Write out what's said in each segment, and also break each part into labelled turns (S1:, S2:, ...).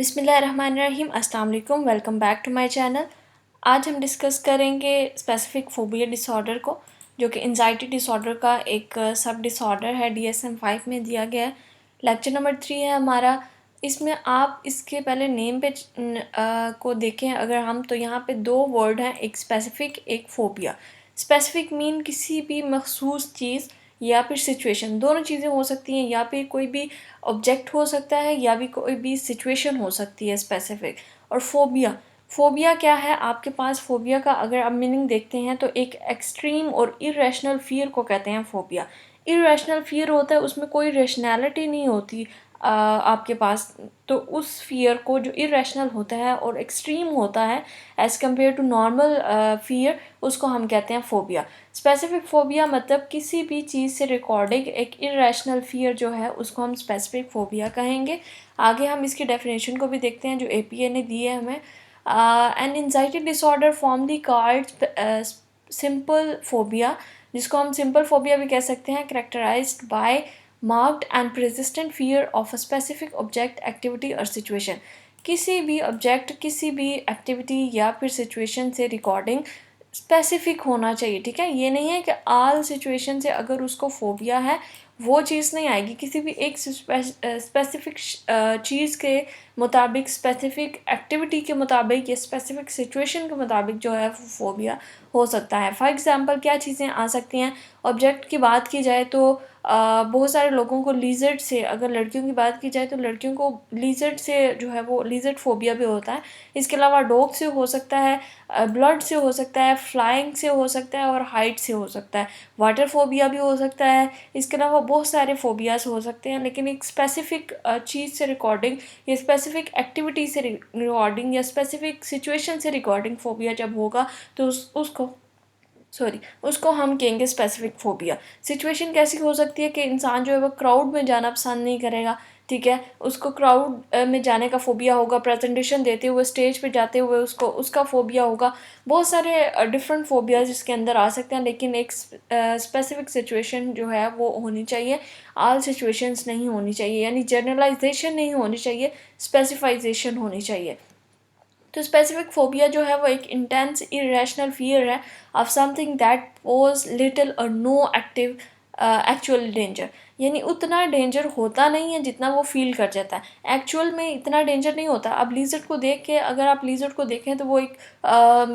S1: बिस्मिल्लाहिर्रहमानिर्रहीम। अस्सलाम वालेकुम। Welcome back to my channel. आज हम डिस्कस करेंगे स्पेसिफिक फोबिया डिसऑर्डर को, जो कि एंजाइटी डिसऑर्डर का एक सब डिसऑर्डर है। DSM-5 में दिया गया है। लेक्चर नंबर 3 है हमारा। इसमें आप इसके पहले नेम पे को देखें अगर हम, तो यहाँ पे दो वर्ड हैं, एक स्पेसिफिक एक फोबिया। स्पेसिफिक मीन किसी भी मखसूस चीज़ या फिर सिचुएशन, दोनों चीज़ें हो सकती हैं, या फिर कोई भी ऑब्जेक्ट हो सकता है या भी कोई भी सिचुएशन हो सकती है स्पेसिफिक। और फोबिया, फोबिया क्या है आपके पास? फोबिया का अगर आप मीनिंग देखते हैं तो एक एक्सट्रीम और इरेशनल फियर को कहते हैं फोबिया। इरेशनल फियर होता है, उसमें कोई रेशनैलिटी नहीं होती आपके पास, तो उस फियर को जो इरेशनल होता है और एक्सट्रीम होता है as compared to normal fear, उसको हम कहते हैं फोबिया। स्पेसिफिक फोबिया मतलब किसी भी चीज़ से रिकॉर्डिंग एक इरेशनल फियर जो है उसको हम स्पेसिफिक फोबिया कहेंगे। आगे हम इसकी डेफिनेशन को भी देखते हैं जो APA ने दी है हमें। An anxiety disorder formerly called simple phobia, जिसको हम सिंपल फोबिया भी कह सकते हैं, characterized by marked and persistent fear of a specific object, activity और situation। किसी भी ऑब्जेक्ट, किसी भी एक्टिविटी या फिर सिचुएशन से रिकॉर्डिंग स्पेसिफिक होना चाहिए। ठीक है, ये नहीं है कि आल सिचुएशन से अगर उसको फोबिया है वो चीज़ नहीं आएगी। किसी भी एक स्पेसिफिक चीज़ के मुताबिक, स्पेसिफिक एक्टिविटी के मुताबिक या स्पेसिफिक सिचुएशन के मुताबिक जो है वो फोबिया हो सकता है। फॉर एग्ज़ाम्पल क्या चीज़ें आ सकती हैं? ऑब्जेक्ट की बात की जाए तो बहुत सारे लोगों को लिज़र्ड से, अगर लड़कियों की बात की जाए तो लड़कियों को लिज़र्ड से जो है वो लिज़र्ड फोबिया भी होता है। इसके अलावा डॉग से हो सकता है, ब्लड से हो सकता है, फ्लाइंग से हो सकता है और हाइट से हो सकता है। वाटर फोबिया भी हो सकता है। इसके अलावा बहुत सारे फोबियाज हो सकते हैं, लेकिन एक स्पेसिफिक चीज़ से रिकॉर्डिंग या स्पेसिफिक एक्टिविटी से रिकॉर्डिंग या स्पेसिफिक सिचुएशन से रिकॉर्डिंग फोबिया जब होगा तो उसको हम कहेंगे स्पेसिफिक फोबिया। सिचुएशन कैसी हो सकती है कि इंसान जो है वो क्राउड में जाना पसंद नहीं करेगा। ठीक है, उसको क्राउड में जाने का फोबिया होगा। प्रेजेंटेशन देते हुए, स्टेज पे जाते हुए उसको उसका फोबिया होगा। बहुत सारे डिफरेंट फोबियाज इसके अंदर आ सकते हैं, लेकिन एक स्पेसिफिक सिचुएशन जो है वो होनी चाहिए। ऑल सिचुएशंस नहीं होनी चाहिए, यानी जनरलाइजेशन नहीं होनी चाहिए, स्पेसिफाइजेशन होनी चाहिए। तो स्पेसिफिक फोबिया जो है वो एक इंटेंस इरेशनल फियर है of something that pose little और नो एक्टिव एक्चुअल डेंजर, यानी उतना डेंजर होता नहीं है जितना वो फील कर जाता है। एक्चुअल में इतना डेंजर नहीं होता। अब लीजर्ड को देख के, अगर आप लीजर्ड को देखें तो वो एक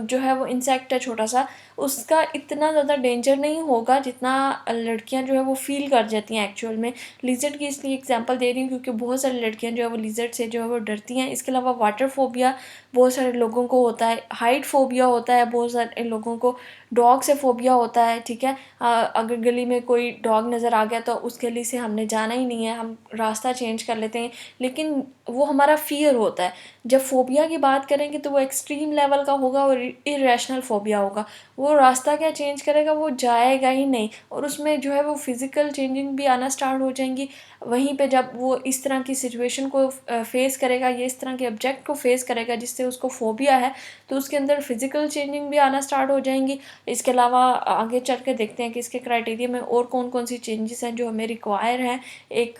S1: जो है वो इंसेक्ट है छोटा सा, उसका इतना ज़्यादा डेंजर नहीं होगा जितना लड़कियां जो है वो फील कर जाती हैं एक्चुअल में। लिजर्ड की इसलिए एग्जांपल दे रही हूँ क्योंकि बहुत सारी लड़कियां जो है वो लिजर्ड से जो है वो डरती हैं। इसके अलावा वाटर फोबिया बहुत सारे लोगों को होता है, हाइट फोबिया होता है बहुत सारे लोगों को, डॉग से फोबिया होता है। ठीक है, अगर गली में कोई डॉग नज़र आ गया तो उस गली से हमने जाना ही नहीं है, हम रास्ता चेंज कर लेते हैं, लेकिन वो हमारा फियर होता है। जब फोबिया की बात करेंगे तो वो एक्सट्रीम लेवल का होगा और इरेशनल फोबिया होगा। वो रास्ता क्या चेंज करेगा, वो जाएगा ही नहीं, और उसमें जो है वो फिज़िकल चेंजिंग भी आना स्टार्ट हो जाएंगी। वहीं पे जब वो इस तरह की सिचुएशन को फेस करेगा या इस तरह के ऑब्जेक्ट को फेस करेगा जिससे उसको फोबिया है, तो उसके अंदर फिज़िकल चेंजिंग भी आना स्टार्ट हो जाएंगी। इसके अलावा आगे चल के देखते हैं कि इसके क्राइटेरिया में और कौन कौन सी चेंजेस हैं जो हमें रिक्वायर हैं एक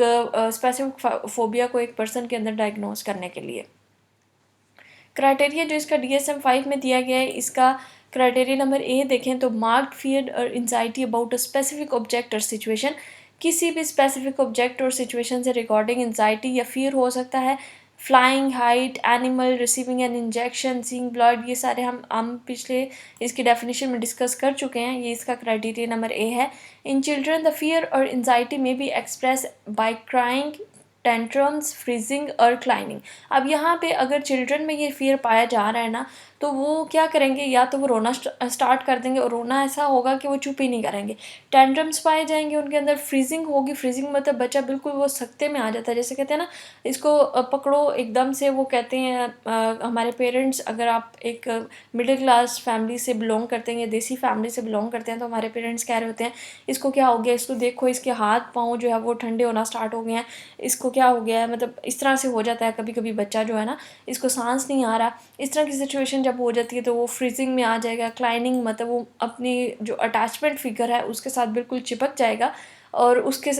S1: स्पेसिफिक फोबिया को एक पर्सन के अंदर डायग्नोज करने के लिए। क्राइटेरिया जो इसका DSM-5 में दिया गया है, इसका क्राइटेरिया नंबर A देखें तो मार्क्ड फियर और anxiety about a specific object और सिचुएशन। किसी भी स्पेसिफिक ऑब्जेक्ट और सिचुएशन से रिकॉर्डिंग एंजाइटी या फियर हो सकता है। Flying, height, animal, receiving an injection, seeing blood, ये सारे हम पिछले इसकी डेफिनेशन में डिस्कस कर चुके हैं। ये इसका क्राइटेरिया नंबर A है। इन चिल्ड्रन द फियर और एंजाइटी में be express bye crying, tantrums, freezing और क्लाइनिंग। अब यहाँ पे अगर चिल्ड्रन में ये फियर पाया जा रहा है ना, तो वो क्या करेंगे, या तो वो रोना स्टार्ट कर देंगे, और रोना ऐसा होगा कि वो चुप ही नहीं करेंगे। टेंट्रम्स पाए जाएंगे उनके अंदर, फ्रीजिंग होगी। फ्रीजिंग मतलब बच्चा बिल्कुल वो सख्ते में आ जाता है, जैसे कहते हैं ना, इसको पकड़ो एकदम से। वो कहते हैं हमारे पेरेंट्स, अगर आप एक मिडिल क्लास फैमिली से बिलोंग करते हैं या देसी फैमिली से बिलोंग करते हैं, तो हमारे पेरेंट्स कह रहे होते हैं इसको क्या हो गया, इसको देखो, इसके हाथ पाँव जो है वो ठंडे होना स्टार्ट हो गए हैं, इसको क्या हो गया है, मतलब इस तरह से हो जाता है कभी कभी बच्चा जो है ना, इसको सांस नहीं आ रहा। इस तरह की सिचुएशन जब हो जाती है तो वो फ्रीजिंग में आ जाएगा। क्लाइनिंग मतलब वो अपनी जो अटैचमेंट फिगर है उसके साथ बिल्कुल चिपक जाएगा और उसके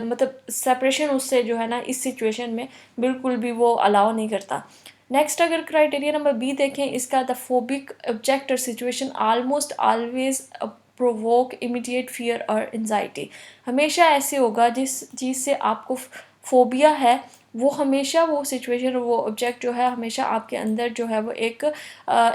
S1: मतलब सेपरेशन उससे जो है ना इस सिचुएशन में बिल्कुल भी वो अलाउ नहीं करता। नेक्स्ट अगर क्राइटेरिया नंबर बी देखें इसका, द फोबिक ऑब्जेक्ट और situation almost always provoke immediate fear और एंजाइटी। हमेशा ऐसे होगा जिस चीज़ से आपको फोबिया है वो हमेशा वो सिचुएशन वो ऑब्जेक्ट जो है हमेशा आपके अंदर जो है वो एक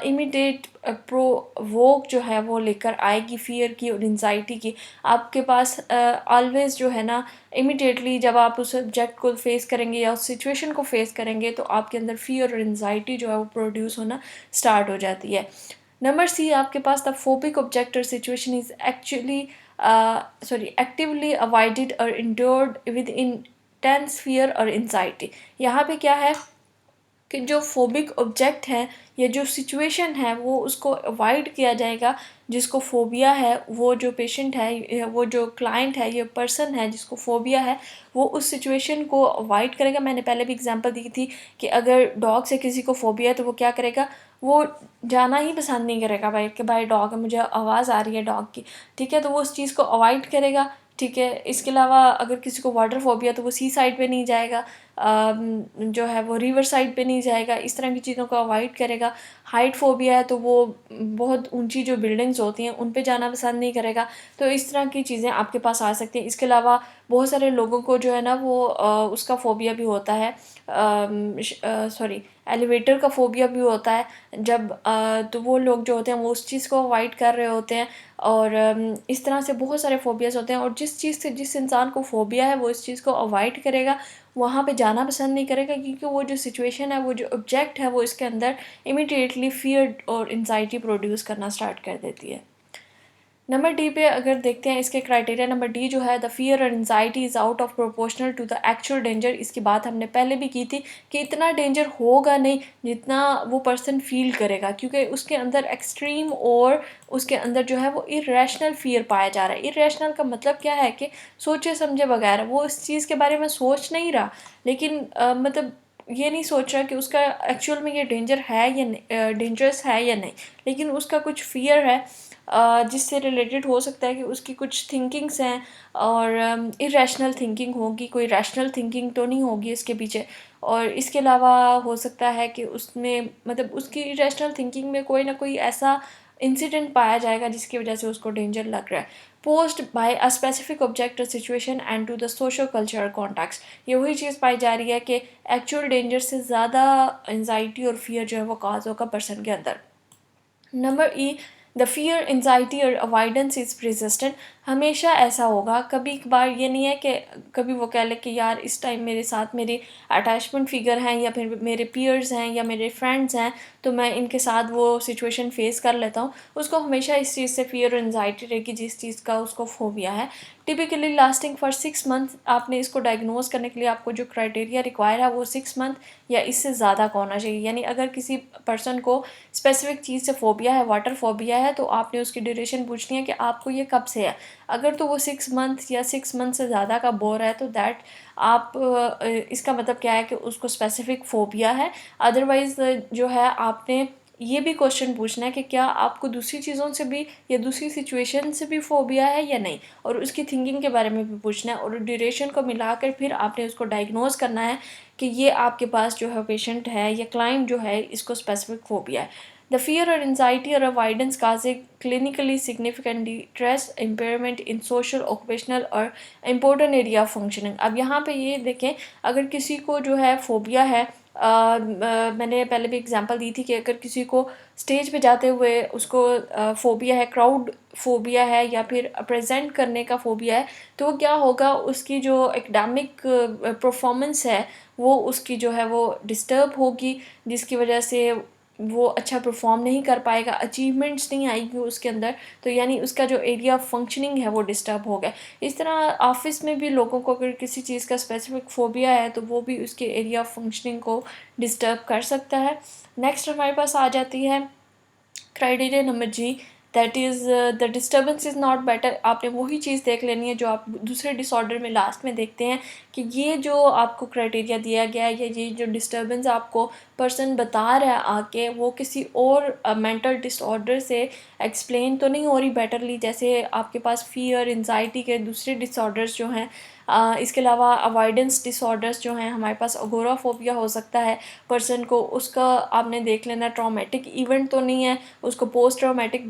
S1: इमीडिएट प्रोवोक जो है वो लेकर आएगी फियर की और एंजाइटी की। आपके पास ऑलवेज जो है ना इमीडिएटली जब आप उस ऑब्जेक्ट को फेस करेंगे या उस सिचुएशन को फेस करेंगे तो आपके अंदर फियर और एंजाइटी जो है वो प्रोड्यूस होना स्टार्ट हो जाती है। नंबर सी आपके पास, द फोबिक ऑब्जेक्ट और situation is actually actively avoided और इंड्योर्ड विद इंटेंस फियर और एंजाइटी। यहाँ पे क्या है कि जो फोबिक ऑब्जेक्ट है या जो सिचुएशन है वो उसको अवॉइड किया जाएगा। जिसको फोबिया है वो जो पेशेंट है वो जो क्लाइंट है ये पर्सन है जिसको फोबिया है वो उस सिचुएशन को अवॉइड करेगा। मैंने पहले भी एग्जांपल दी थी कि अगर डॉग से किसी को फोबिया है तो वो क्या करेगा, वो जाना ही पसंद नहीं करेगा भाई कि भाई डॉग है, मुझे आवाज़ आ रही है डॉग की, ठीक है, तो वो उस चीज़ को अवॉइड करेगा। ठीक है, इसके अलावा अगर किसी को वाटर फोबिया तो वो सी साइड पे नहीं जाएगा, जो है वो रिवर साइड पे नहीं जाएगा, इस तरह की चीज़ों को अवॉइड करेगा। हाइट फोबिया है तो वो बहुत ऊंची जो बिल्डिंग्स होती हैं उन पे जाना पसंद नहीं करेगा। तो इस तरह की चीज़ें आपके पास आ सकती हैं। इसके अलावा बहुत सारे लोगों को जो है ना वो उसका फोबिया भी होता है, एलिवेटर का फोबिया भी होता है। जब तो वो लोग जो होते हैं वो उस चीज़ को अवॉइड कर रहे होते हैं। और इस तरह से बहुत सारे फोबियाज़ होते हैं और जिस चीज़ से जिस इंसान को फोबिया है वो इस चीज़ को अवॉइड करेगा, वहाँ पे जाना पसंद नहीं करेगा, क्योंकि वो जो सिचुएशन है वो जो ऑब्जेक्ट है वो इसके अंदर इमीडिएटली फियर और एंजाइटी प्रोड्यूस करना स्टार्ट कर देती है। नंबर डी पे अगर देखते हैं इसके क्राइटेरिया, नंबर डी जो है, द फियर और anxiety is out of proportional to the actual danger. इसकी बात हमने पहले भी की थी कि इतना डेंजर होगा नहीं जितना वो पर्सन फील करेगा, क्योंकि उसके अंदर एक्सट्रीम और उसके अंदर जो है वो इरेशनल फियर पाया जा रहा है। इरेशनल का मतलब क्या है कि सोचे समझे बगैर वो इस चीज़ के बारे में सोच नहीं रहा, लेकिन मतलब ये नहीं सोच रहा कि उसका एक्चुअल में ये डेंजर है या डेंजरस है या नहीं, लेकिन उसका कुछ फियर है जिससे रिलेटेड हो सकता है कि उसकी कुछ थिंकिंग्स हैं और इरेशनल थिंकिंग होगी, कोई रैशनल थिंकिंग तो नहीं होगी इसके पीछे। और इसके अलावा हो सकता है कि उसमें मतलब उसकी इरेशनल थिंकिंग में कोई ना कोई ऐसा इंसिडेंट पाया जाएगा जिसकी वजह से उसको डेंजर लग रहा है। Posed by a specific object और situation and to the social cultural context, ये वही चीज़ पाई जा रही है कि एक्चुअल डेंजर से ज़्यादा एंजाइटी और फियर जो है वो काज होगा पर्सन के अंदर। Number E, the fear anxiety और अवॉइडेंस इज़ परसिस्टेंट। हमेशा ऐसा होगा, कभी कभार ये नहीं है कि कभी वो कह ले कि यार इस टाइम मेरे साथ मेरे अटैचमेंट फिगर हैं या फिर मेरे पीयर्स हैं या मेरे फ्रेंड्स हैं तो मैं इनके साथ वो सिचुएशन फेस कर लेता हूँ। उसको हमेशा इस चीज़ से फियर और एंजाइटी रहेगी जिस चीज़ का उसको फोबिया है। Typically lasting for 6 month. आपने इसको डायग्नोज करने के लिए आपको जो क्राइटेरिया रिक्वायर है वो 6 मंथ या इससे ज़्यादा का होना चाहिए। यानी अगर किसी पर्सन को स्पेसिफिक चीज़ से फोबिया है, वाटर फोबिया है, तो आपने उसकी ड्यूरेशन पूछनी है कि आपको ये कब से है। अगर तो वो 6 मंथ या 6 मंथ से ज़्यादा का बोर है तो दैट आप इसका मतलब क्या है कि उसको स्पेसिफिक फोबिया है। अदरवाइज़ जो है आपने ये भी क्वेश्चन पूछना है कि क्या आपको दूसरी चीज़ों से भी या दूसरी सिचुएशन से भी फोबिया है या नहीं, और उसकी थिंकिंग के बारे में भी पूछना है और ड्यूरेशन को मिलाकर फिर आपने उसको डायग्नोज करना है कि ये आपके पास जो है पेशेंट है या क्लाइंट जो है इसको स्पेसिफिक फोबिया है। द फियर और एंजाइटी और अवॉइडेंस काज ए क्लिनिकली सिग्निफिकेंट डिस्ट्रेस इम्पेयरमेंट इन सोशल ऑक्यूपेशनल और इम्पोर्टेंट एरिया ऑफ फंक्शनिंग। अब यहाँ पे ये देखें, अगर किसी को जो है फोबिया है, मैंने पहले भी एग्जांपल दी थी कि अगर किसी को स्टेज पे जाते हुए उसको फोबिया है, क्राउड फोबिया है या फिर प्रेजेंट करने का फोबिया है, तो क्या होगा, उसकी जो एकेडमिक परफॉर्मेंस है वो उसकी जो है वो डिस्टर्ब होगी, जिसकी वजह से वो अच्छा परफॉर्म नहीं कर पाएगा, अचीवमेंट्स नहीं आएगी उसके अंदर, तो यानी उसका जो एरिया ऑफ फंक्शनिंग है वो डिस्टर्ब हो गया। इस तरह ऑफिस में भी लोगों को अगर किसी चीज़ का स्पेसिफिक फोबिया है तो वो भी उसके एरिया ऑफ फंक्शनिंग को डिस्टर्ब कर सकता है। नेक्स्ट हमारे पास आ जाती है criteria number G, that is the disturbance is not better. आपने वही चीज़ देख लेनी है जो आप दूसरे डिसऑर्डर में लास्ट में देखते हैं कि ये जो आपको क्राइटेरिया दिया गया है या ये जो डिस्टर्बेंस आपको पर्सन बता रहा है आके, वो किसी और मेंटल डिसऑर्डर से एक्सप्लेन तो नहीं हो रही बेटरली, जैसे आपके पास फियर, एंजाइटी के दूसरे डिसऑर्डर्स जो हैं। इसके अलावा अवॉइडेंस डिसऑर्डर्स जो हैं, हमारे पास अगोराफोबिया हो सकता है पर्सन को, उसका आपने देख लेना ट्रॉमेटिक इवेंट तो नहीं है, उसको पोस्ट ट्रॉमेटिक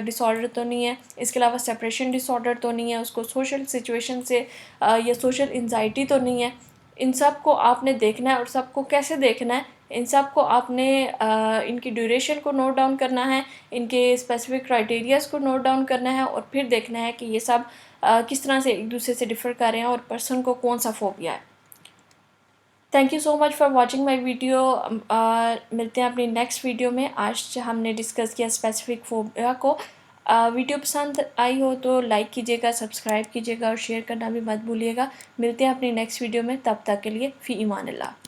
S1: डिसऑर्डर तो नहीं है, इसके अलावा सेपरेशन डिसऑर्डर तो नहीं है, उसको सोशल सिचुएशन से या सोशल एंजाइटी तो नहीं है। इन सब को आपने देखना है, और सबको कैसे देखना है, इन सब को आपने इनकी ड्यूरेशन को नोट डाउन करना है, इनके स्पेसिफिक क्राइटेरियाज़ को नोट डाउन करना है, और फिर देखना है कि ये सब किस तरह से एक दूसरे से डिफ़र कर रहे हैं और पर्सन को कौन सा फोबिया है। Thank you so much for watching my video. मिलते हैं अपनी नेक्स्ट वीडियो में। आज हमने डिस्कस किया स्पेसिफिक फोबिया को। वीडियो पसंद आई हो तो लाइक कीजिएगा, सब्सक्राइब कीजिएगा और शेयर करना भी मत भूलिएगा। मिलते हैं अपनी नेक्स्ट वीडियो में, तब तक के लिए फ़ी ईमान अल्लाह।